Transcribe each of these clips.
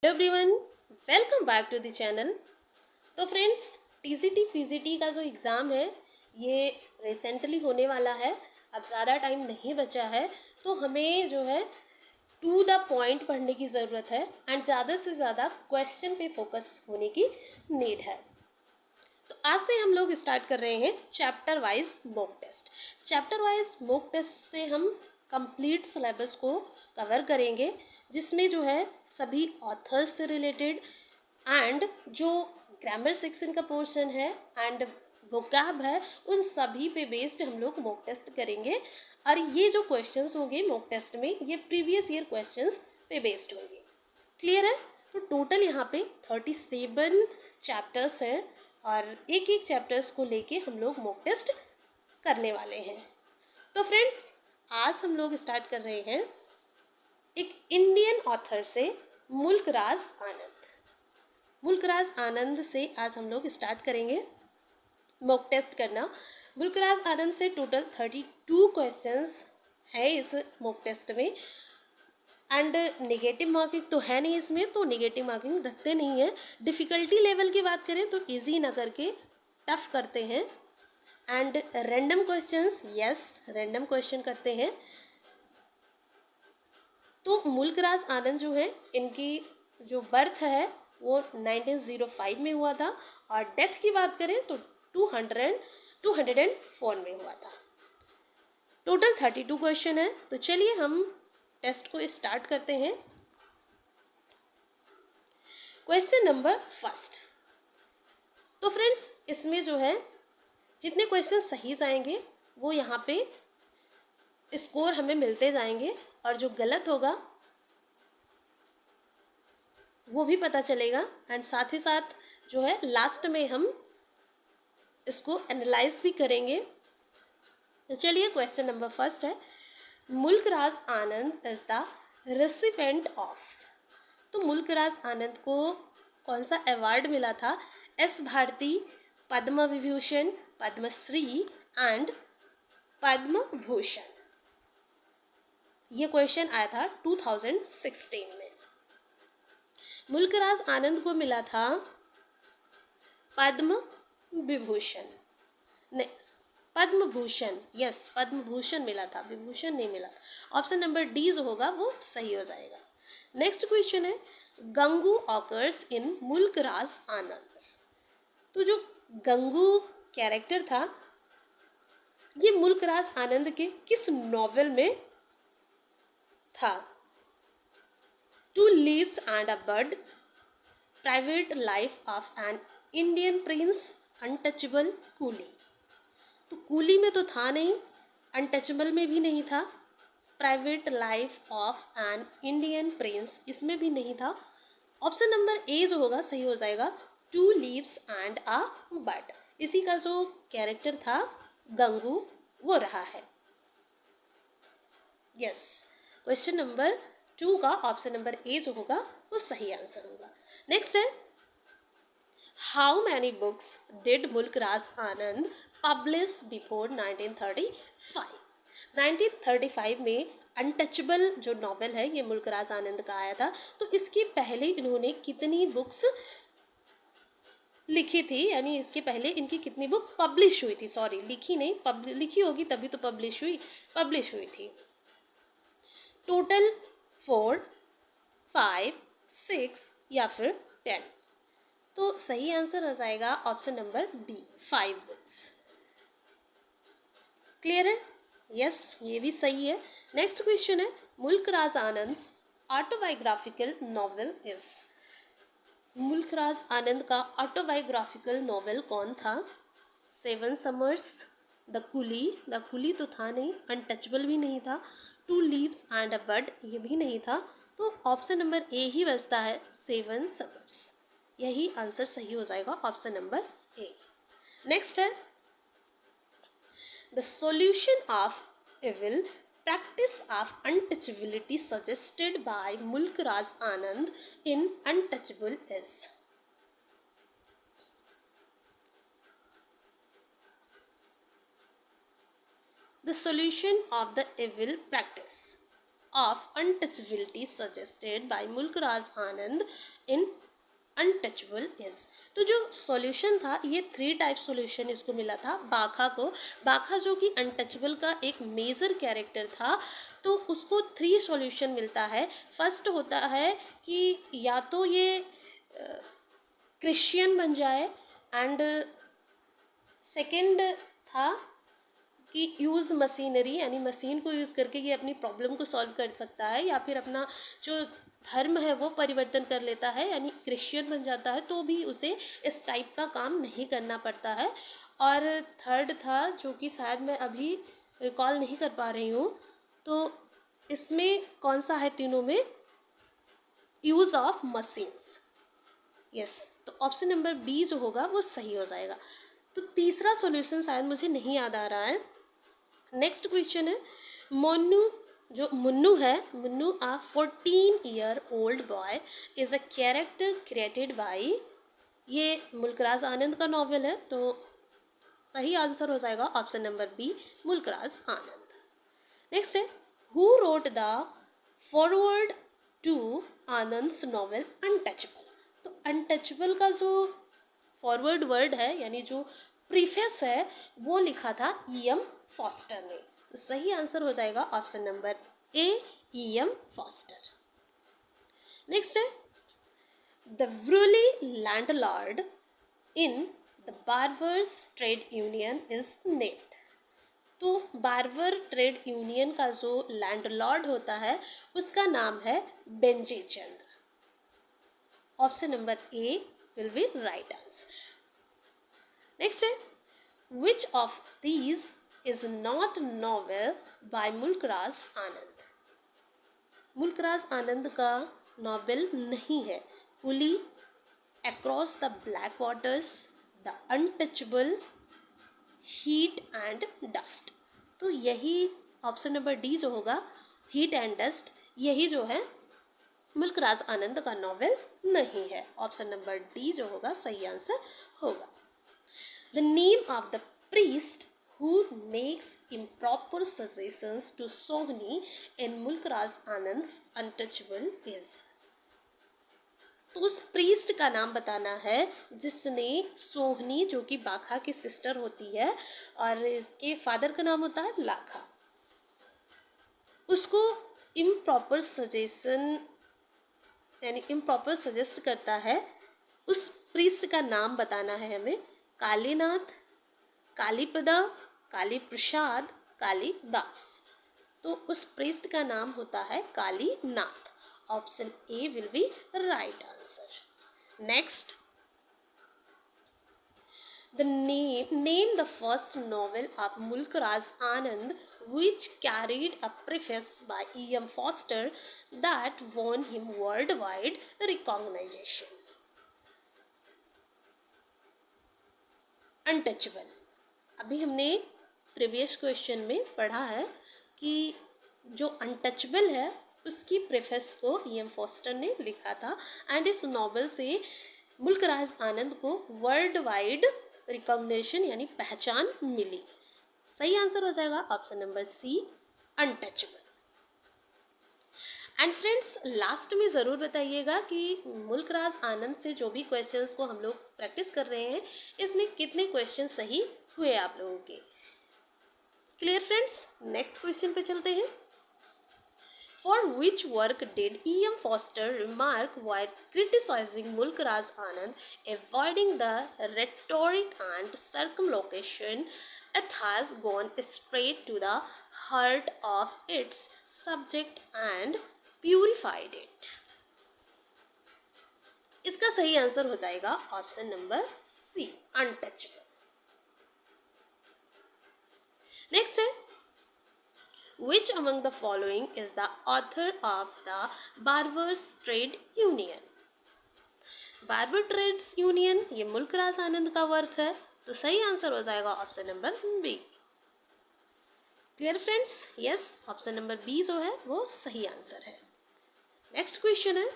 Hello everyone, welcome back to the channel. तो friends, TGT PGT का जो exam है ये रिसेंटली होने वाला है। अब ज़्यादा टाइम नहीं बचा है, तो हमें जो है टू द पॉइंट पढ़ने की ज़रूरत है एंड ज़्यादा से ज़्यादा क्वेश्चन पे फोकस होने की नीड है। तो आज से हम लोग स्टार्ट कर रहे हैं chapter wise mock test. Chapter wise mock test से हम कंप्लीट सिलेबस को कवर करेंगे, जिसमें जो है सभी ऑथर्स से रिलेटेड एंड जो ग्रामर सेक्शन का पोर्शन है एंड वोकैब है, उन सभी पे बेस्ड हम लोग मॉक टेस्ट करेंगे। और ये जो क्वेश्चंस होंगे मॉक टेस्ट में, ये प्रीवियस ईयर क्वेश्चंस पे बेस्ड होंगे। क्लियर है? तो टोटल यहाँ पे 37 चैप्टर्स हैं और एक एक चैप्टर्स को लेके हम लोग मॉक टेस्ट करने वाले हैं। तो फ्रेंड्स, आज हम लोग स्टार्ट कर रहे हैं एक इंडियन ऑथर से, मुल्क राज आनंद। मुल्क राज आनंद से आज हम लोग स्टार्ट करेंगे मॉक टेस्ट करना। मुल्क राज आनंद से टोटल 32 क्वेश्चंस है इस मॉक टेस्ट में एंड नेगेटिव मार्किंग तो है नहीं इसमें, तो नेगेटिव मार्किंग रखते नहीं हैं। डिफ़िकल्टी लेवल की बात करें तो इजी ना करके टफ करते हैं। And random questions, yes random question करते हैं। तो मुल्क राज आनंद जो है, इनकी जो बर्थ है वो 1905 में हुआ था और डेथ की बात करें तो 204 में हुआ था। टोटल 32 क्वेश्चन है। तो चलिए हम टेस्ट को स्टार्ट करते हैं। Question number first. तो फ्रेंड्स, इसमें जो है जितने क्वेश्चन सही जाएंगे वो यहाँ पे स्कोर हमें मिलते जाएंगे और जो गलत होगा वो भी पता चलेगा एंड साथ ही साथ जो है लास्ट में हम इसको एनालाइज भी करेंगे। तो चलिए क्वेश्चन नंबर फर्स्ट है, मुल्क राज आनंद इज द रेसिपेंट ऑफ। तो मुल्क राज आनंद को कौन सा अवार्ड मिला था? S Bharati, Padma Vibhushan, Padma Shri and Padma Bhushan. ये क्वेश्चन आया था 2016 में। मुल्क राज आनंद को मिला था पद्म विभूषण, नहीं पद्म भूषण, यस पद्म भूषण मिला था, विभूषण नहीं मिला। ऑप्शन नंबर डी जो होगा वो सही हो जाएगा। नेक्स्ट क्वेश्चन है, गंगू ऑकर्स इन मुल्क राज आनंद। तो जो गंगू कैरेक्टर था ये मुल्क राज आनंद के किस नॉवेल में था? Two leaves and a bird, private life of an Indian prince, untouchable, coolie. तो कूली में तो था नहीं, अनटचेबल में भी नहीं था, private life of an Indian prince इसमें भी नहीं था। ऑप्शन नंबर ए जो होगा सही हो जाएगा, two leaves and a bird. इसी का जो कैरेक्टर था गंगू वो रहा है। यस, क्वेश्चन नंबर 2 का ऑप्शन नंबर ए जो होगा वो सही आंसर होगा। नेक्स्ट है, हाउ मैनी बुक्स डिड मुल्क राज आनंद पब्लिश बिफोर 1935? 1935 में अनटचेबल जो नॉवेल है ये मुल्क राज आनंद का आया था। तो इसके पहले इन्होंने कितनी बुक्स लिखी थी, यानी इसके पहले इनकी कितनी बुक पब्लिश हुई थी? सॉरी, लिखी नहीं, लिखी होगी तभी तो पब्लिश हुई थी। टोटल 4, 5, 6 या फिर 10। तो सही आंसर हो जाएगा option number B, 5 books. Clear है? यस, ये भी सही है। नेक्स्ट क्वेश्चन है, Mulk Raj Anand's autobiographical novel is. Mulk Raj आनंद का ऑटोबायोग्राफिकल नॉवेल कौन था? 7 समर्स, द कुली तो था नहीं, अनटचेबल भी नहीं था, two leaves and a bird ये भी नहीं था। तो ऑप्शन नंबर ए ही बचता है, 7 समर्स। यही आंसर सही हो जाएगा, ऑप्शन नंबर ए। नेक्स्ट है, the solution of evil, practice of untouchability suggested by Mulk Raj Anand in Untouchable is। The solution of the evil practice, of untouchability suggested by Mulkraz Anand in Untouchable is. तो जो solution था, ये 3 type solution इसको मिला था बाखा को। बाखा जो कि अनटचबल का एक मेजर कैरेक्टर था, तो उसको 3 सॉल्यूशन मिलता है। फर्स्ट होता है कि या तो ये क्रिश्चियन बन जाए, एंड सेकंड था कि यूज़ मशीनरी, यानी मशीन को यूज़ करके ये अपनी प्रॉब्लम को सॉल्व कर सकता है, या फिर अपना जो धर्म है वो परिवर्तन कर लेता है, यानी क्रिश्चियन बन जाता है, तो भी उसे इस टाइप का काम नहीं करना पड़ता है। और थर्ड था, जो कि शायद मैं अभी रिकॉल नहीं कर पा रही हूँ, तो इसमें कौन सा है तीनों में? Use of machines. यस, तो ऑप्शन नंबर बी जो होगा वो सही हो जाएगा। तो तीसरा सॉल्यूशन शायद मुझे नहीं याद आ रहा है। नेक्स्ट क्वेश्चन है, मोनू जो मुन्नू है, मुन्नू आ 14-year-old boy is a character created by, ये मुल्कराज आनंद का नॉवेल है, तो सही आंसर हो जाएगा option number B, Mulk Raj Anand. Next है, who wrote the foreword to Anand's novel Untouchable. तो अनटचबल का जो फॉरवर्ड वर्ड है, यानी जो प्रीफेस है, वो लिखा था E.M. फॉस्टर ने। तो सही आंसर हो जाएगा option number A, E.M. Forster. Next है, the burly landlord in the barber's trade union is named. तो बार्बर ट्रेड यूनियन का जो लैंडलॉर्ड होता है उसका नाम है Benji Chandra. Option number A will be right answer. Next है, which of these is not novel by Mulk Raj Anand. Mulk Raj Anand का नॉवेल नहीं है Coolie, across the black waters, the Untouchable, heat and dust. तो यही ऑप्शन नंबर डी जो होगा, हीट एंड डस्ट, यही जो है मुल्कराज आनंद का नॉवेल नहीं है। ऑप्शन नंबर डी जो होगा सही आंसर होगा। The name of the priest who makes improper suggestions to Sohni in Mulkraj Anand's Untouchable is। तो उस प्रीस्ट का नाम बताना है जिसने सोहनी, जो कि बाखा की सिस्टर होती है और इसके फादर का नाम होता है लाखा, उसको इम्प्रॉपर सजेशन यानी इम्प्रॉपर सजेस्ट करता है। उस प्रीस्ट का नाम बताना है हमें। कालीनाथ, कालीपदा, काली प्रसाद, कालीदास। तो उस प्रीस्ट का नाम होता है Kalinath. Option A will be right answer. Next, the name the first novel of Mulkraz Anand which carried a preface by E.M. Foster that won him worldwide recognition। अनटचबल। अभी हमने प्रीवियस क्वेश्चन में पढ़ा है कि जो अनटचबल है उसकी प्रेफेस को E.M. फॉस्टर ने लिखा था, एंड इस नॉवेल से मुल्कराज आनंद को वर्ल्ड वाइड रिकॉग्निशन यानी पहचान मिली। सही आंसर हो जाएगा option number C, Untouchable. And friends, last में ज़रूर बताइएगा कि मुल्कराज आनंद से जो भी क्वेश्चंस को हम लोग प्रैक्टिस कर रहे हैं, इसमें कितने क्वेश्चन सही हुए आप लोगों के। क्लियर फ्रेंड्स, नेक्स्ट क्वेश्चन पे चलते हैं। For which work did E.M. Foster remark while criticizing Mulkraz Anand, avoiding the rhetoric and circumlocution? It has gone straight to the heart of its subject and purified it। इसका सही answer हो जाएगा option number C, अनटचबल। Next है, which among the following is the author of the Barbers Trade Union? Barber trades union ये मुल्कराज आनंद का work है, तो सही आंसर हो जाएगा option number B. Clear friends, yes, option number B जो है वो सही आंसर है। नेक्स्ट क्वेश्चन है,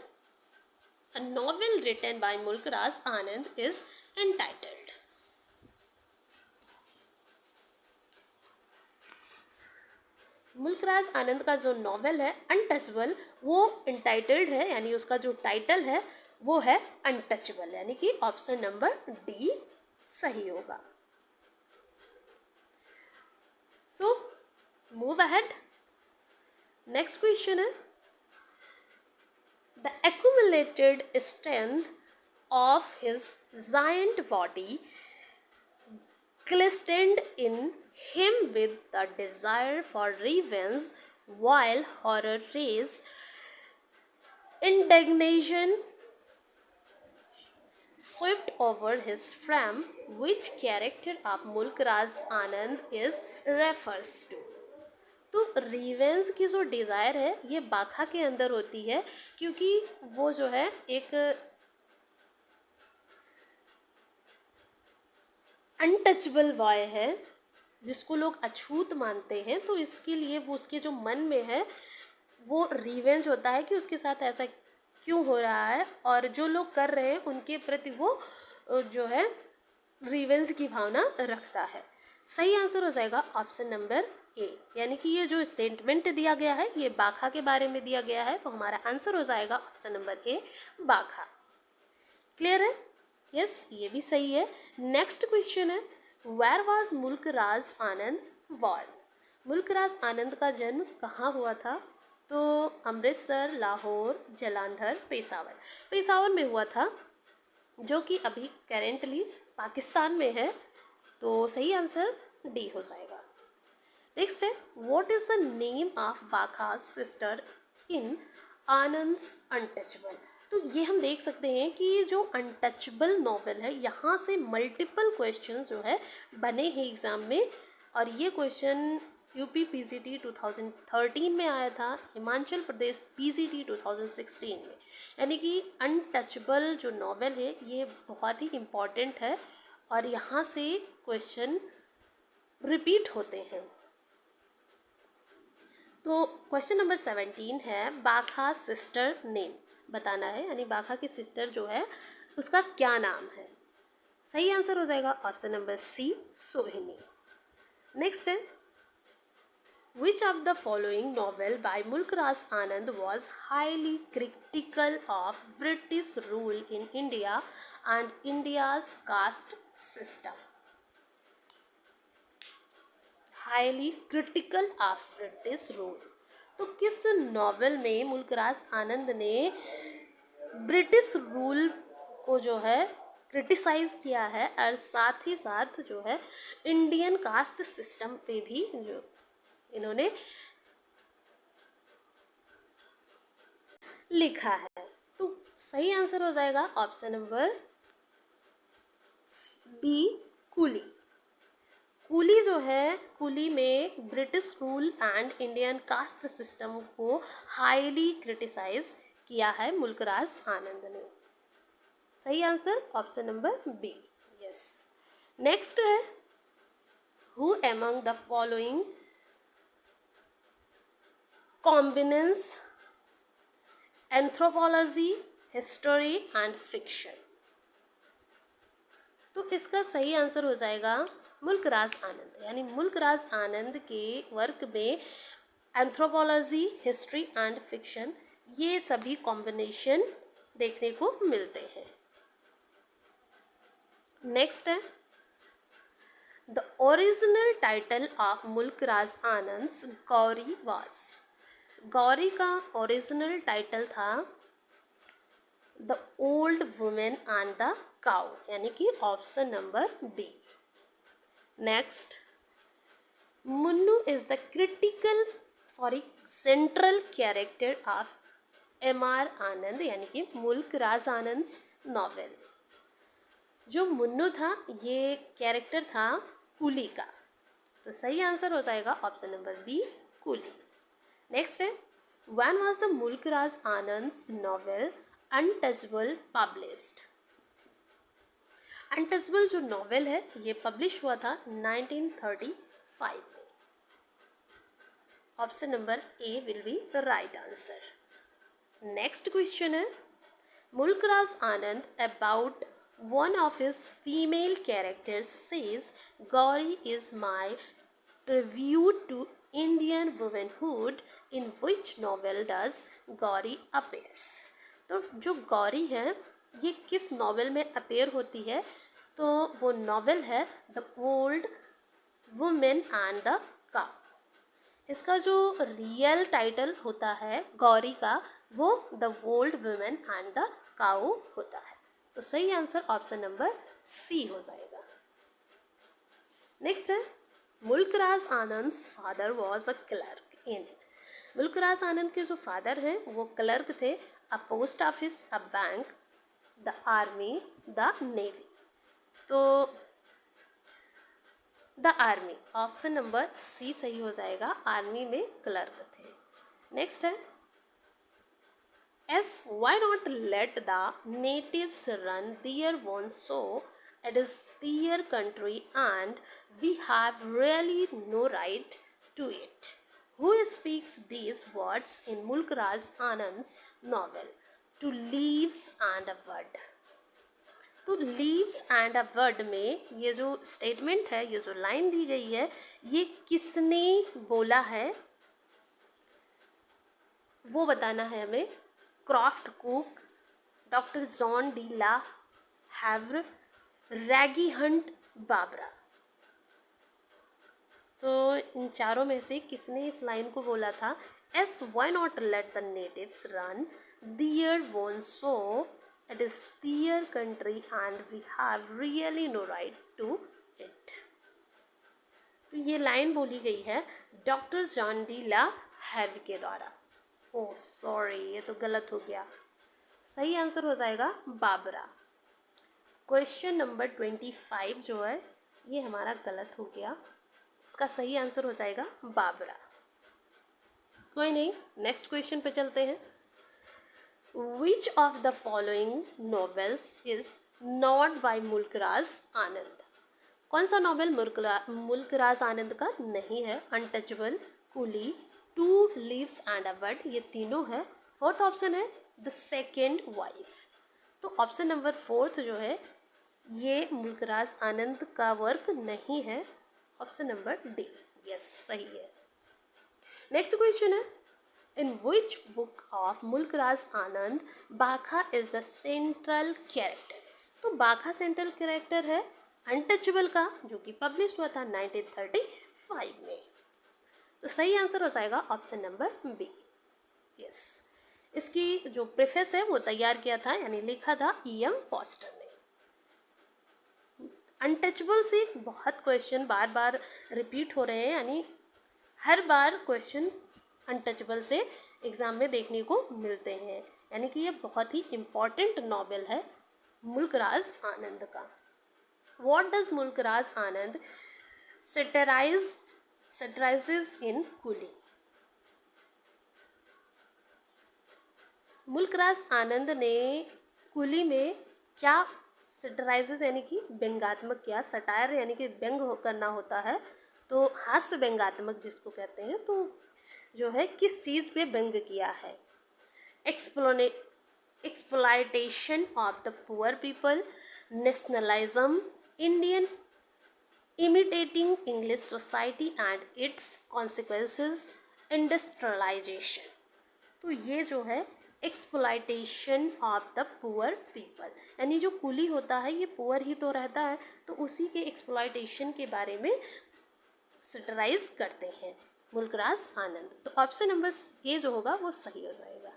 a novel written by Mulkraz Anand is entitled। Mulk Raj Anand का जो नॉवेल है अनटचेबल, वो इंटाइटल्ड है, यानी उसका जो टाइटल है वो है अनटचेबल, यानी कि ऑप्शन नंबर डी सही होगा। So move ahead. Next question है, the accumulated strength of his giant body glistened in him with the desire for revenge, while horror raised indignation swept over his frame. Which character of Mulkraj Anand is refers to? तो revenge की जो desire है ये बाघा के अंदर होती है, क्योंकि वो जो है एक अनटचेबल बॉय है जिसको लोग अछूत मानते हैं, तो इसके लिए वो उसके जो मन में है वो रिवेंज होता है कि उसके साथ ऐसा क्यों हो रहा है, और जो लोग कर रहे हैं उनके प्रति वो जो है रिवेंज की भावना रखता है। सही आंसर हो जाएगा ऑप्शन नंबर ए, यानी कि ये जो स्टेटमेंट दिया गया है ये बाघा के बारे में दिया गया है, तो हमारा आंसर हो जाएगा option number A Bakha. Clear है? यस, ये भी सही है। नेक्स्ट क्वेश्चन है, where was Mulk Raj Anand born? Mulk Raj Anand का जन्म कहाँ हुआ था? तो अमृतसर, लाहौर, जालंधर, पेशावर। पेशावर में हुआ था, जो कि अभी करेंटली पाकिस्तान में है, तो सही आंसर डी हो जाएगा। नेक्स्ट है, what is the name of Bakha's sister in Anand's Untouchable? तो ये हम देख सकते हैं कि ये जो अनटचेबल नॉवेल है यहाँ से मल्टीपल क्वेश्चन जो है बने हैं एग्ज़ाम में, और ये क्वेश्चन यूपी पीजीटी 2013 में आया था, हिमाचल प्रदेश पीजीटी 2016 में, यानी कि अनटचेबल जो नॉवेल है ये बहुत ही इम्पॉर्टेंट है और यहाँ से क्वेश्चन रिपीट होते हैं। तो क्वेश्चन नंबर 17 है, बाघा सिस्टर नेम बताना है, यानी बाघा की सिस्टर जो है उसका क्या नाम है? सही आंसर हो जाएगा ऑप्शन नंबर सी सोहिनी। नेक्स्ट है, Which of the following novel by Mulkraj Anand was highly critical of British rule in India and India's caste system? Highly critical of British rule. तो किस नॉवेल में मुल्कराज आनंद ने ब्रिटिश रूल को जो है criticise किया है, और साथ ही साथ जो है इंडियन कास्ट सिस्टम पे भी जो इन्होंने लिखा है? तो सही आंसर हो जाएगा option number B Coolie. Coolie जो है, कूली में British rule and Indian caste system को हाईली क्रिटिसाइज किया है मुल्कराज आनंद ने। सही answer option number B, yes. Next है, who among the following combines anthropology, history and fiction? तो इसका सही आंसर हो जाएगा मुल्कराज आनंद, यानी मुल्कराज आनंद के वर्क में एंथ्रोपोलॉजी, हिस्ट्री एंड फिक्शन ये सभी कॉम्बिनेशन देखने को मिलते हैं। नेक्स्ट है, the original title of Mulk Raj Anand's Gauri was? Gauri का ओरिजिनल टाइटल था the old woman and the cow, यानी कि option number B. Next, Munnu is the central character of M R. Anand, यानी कि मुल्कराज आनंद्स नॉवेल। जो मुन्नू था ये कैरेक्टर था कूली का, तो सही आंसर हो जाएगा option number B Coolie. Next है, when was the Mulk Raj Anand's novel Untouchable published? Untouchable जो नॉवेल है ये पब्लिश हुआ था 1935 में। Option number A will be the right answer. Next question है, Mulk Raj Anand about one of his female characters says Gauri is my tribute to Indian womanhood in which novel does Gauri appears? तो जो गौरी है ये किस नॉवेल में अपेयर होती है? तो वो नॉवेल है the old woman and the cow. इसका जो रियल टाइटल होता है गौरी का वो the old woman and the cow होता है। तो सही आंसर ऑप्शन नंबर सी हो जाएगा। नेक्स्ट है Mulk Raj Anand's father was a clerk in. Mulk Raj Anand के जो फादर हैं वो क्लर्क थे a post office, a bank, the army, the navy. तो the army, option number C सही हो जाएगा, आर्मी में क्लर्क थे। नेक्स्ट है as why not let the natives run their own show, it is their country and we have really no right to it. Who speaks these words in Mulkraj Anand's novel To Leaves and a Word? तो leaves and a word में ये जो statement है, ये जो line दी गई है, ये किसने बोला है वो बताना है हमें। Croft Cook, doctor John de la Havre, Reggie Hunt Barbara. तो इन चारों में से किसने इस लाइन को बोला था? As why not let the natives run their own show, it is their country and we have really no right to it. तो ये लाइन बोली गई है doctor John de la Havre के द्वारा। ओह सॉरी, ये तो गलत हो गया। सही आंसर हो जाएगा बाबरा। क्वेश्चन नंबर 25 जो है ये हमारा गलत हो गया, इसका सही आंसर हो जाएगा बाबरा। कोई नहीं, नेक्स्ट क्वेश्चन पे चलते हैं। Which of the following novels is not by Mulk Raj Anand? कौन सा नॉवेल मुल्कराज आनंद का नहीं है? Untouchable, Coolie, two leaves and a word, ये तीनों है। फोर्थ ऑप्शन है द सेकेंड वाइफ। तो ऑप्शन नंबर फोर्थ जो है ये मुल्कराज आनंद का वर्क नहीं है, ऑप्शन नंबर डी। यस, सही है। नेक्स्ट क्वेश्चन है in which book of Mulk Raj Anand Bakha is the central character? तो बाघा सेंट्रल कैरेक्टर है अनटचेबल का, जो कि पब्लिश हुआ था 1935 में। तो सही आंसर हो जाएगा ऑप्शन नंबर बी। यस, इसकी जो प्रेफेस है वो तैयार किया था यानी लिखा था E.M. फॉस्टर ने। अनटचेबल से बहुत क्वेश्चन बार बार रिपीट हो रहे हैं, यानी हर बार क्वेश्चन अनटचेबल से एग्ज़ाम में देखने को मिलते हैं, यानी कि ये बहुत ही इम्पॉर्टेंट नॉवेल है मुल्कराज आनंद का। व्हाट डज मुल्कराज आनंद सैटिराइजेस इन कुली? मुल्कराज आनंद ने कुली में क्या सैटिराइजेस यानी कि व्यंग्यात्मक किया? सटायर यानी कि व्यंग करना होता है, तो हास्य व्यंग्यात्मक जिसको कहते हैं, तो जो है किस चीज़ पे व्यंग किया है? Exploitation of the poor people, nationalism, Indian imitating English society and its consequences, industrialization. तो ये जो है exploitation of the poor people, यानी जो कुली होता है ये पुअर ही तो रहता है, तो उसी के एक्सप्लॉयटेशन के बारे में सैटिराइज करते हैं मुल्कराज आनंद। तो ऑप्शन नंबर ए जो होगा वो सही हो जाएगा।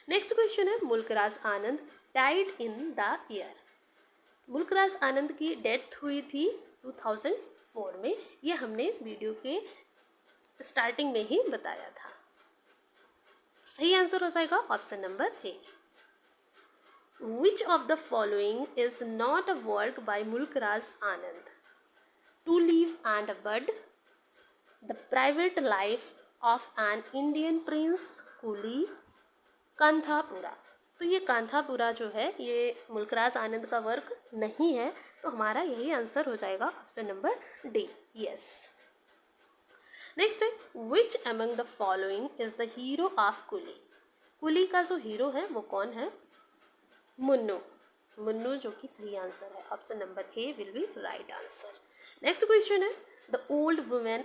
नेक्स्ट क्वेश्चन है Mulk Raj Anand died in the year? Mulk Raj Anand की डेथ हुई थी 2004 में, ये हमने वीडियो के स्टार्टिंग में ही बताया था। सही आंसर हो जाएगा option number A. Which of the following is not a work by Mulk Raj Anand? To leave and a bird, the private life of an Indian Prince, कुली, कांथापुरा। तो ये कांथापुरा जो है ये मुल्कराज आनंद का वर्क नहीं है, तो हमारा यही आंसर हो जाएगा option number D. Yes. Next है which among the following is the hero of Coolie? Coolie का जो हीरो है वो कौन है? मुन्नू। मुन्नू जो कि सही आंसर है, option number A will be right answer. Next question है the old women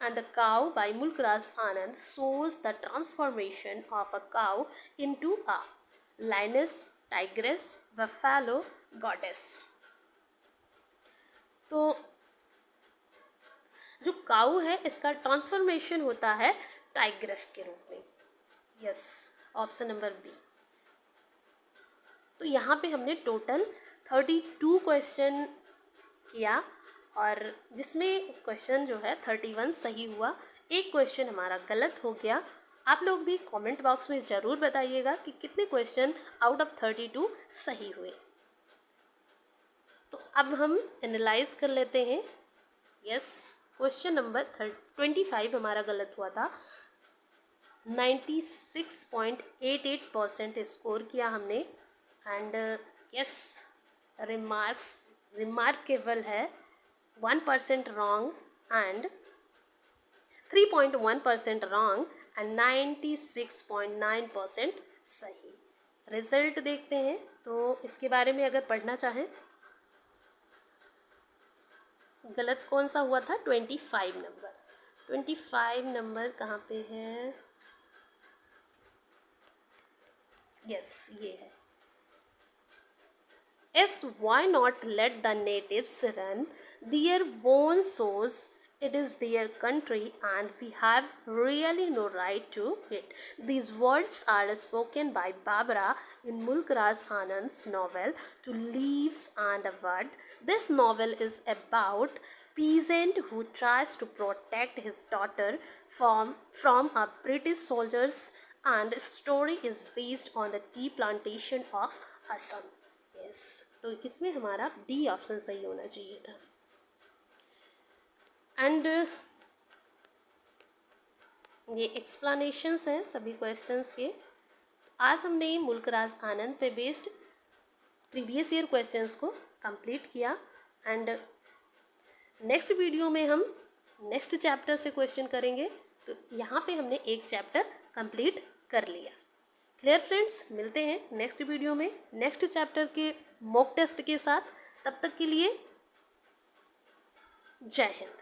and the Cow by Mulkraz Anand shows the transformation of a cow into a lioness, tigress, buffalo, goddess. तो जो काऊ है इसका transformation होता है tigress के रूप में. Yes, option number B. तो यहाँ पे हमने टोटल 32 क्वेश्चन किया और जिसमें क्वेश्चन जो है 31 सही हुआ. एक क्वेश्चन हमारा गलत हो गया. आप लोग भी कमेंट बॉक्स में ज़रूर बताइएगा कि कितने क्वेश्चन आउट ऑफ 32 सही हुए. तो अब हम एनालाइज कर लेते हैं. यस, क्वेश्चन नंबर 25 हमारा गलत हुआ था. 96.88% स्कोर किया हमने. एंड यस, रिमार्केबल है. 1% रॉन्ग एंड 3.1% रॉन्ग एंड 96.9% सही. रिजल्ट देखते हैं. तो इसके बारे में अगर पढ़ना चाहें, गलत कौन सा हुआ था? 25 नंबर. 25 नंबर कहाँ पे है? यस, ये है. Yes, why not let the natives run their own shows? It is their country and we have really no right to it. These words are spoken by Barbara in Mulkraz Anand's novel To Leaves and a Word. This novel is about peasant who tries to protect his daughter from a British soldiers, and story is based on the tea plantation of Assam. Yes, तो इसमें हमारा D option सही होना चाहिए था. And ये explanations हैं सभी क्वेश्चंस के. आज हमने मुल्कराज आनंद पे बेस्ड प्रीवियस ईयर क्वेश्चंस को कंप्लीट किया. एंड नेक्स्ट वीडियो में हम नेक्स्ट चैप्टर से क्वेश्चन करेंगे. तो यहाँ पे हमने एक चैप्टर कंप्लीट कर लिया. क्लियर फ्रेंड्स, मिलते हैं नेक्स्ट वीडियो में नेक्स्ट चैप्टर के मॉक टेस्ट के साथ. तब तक के लिए जय हिंद.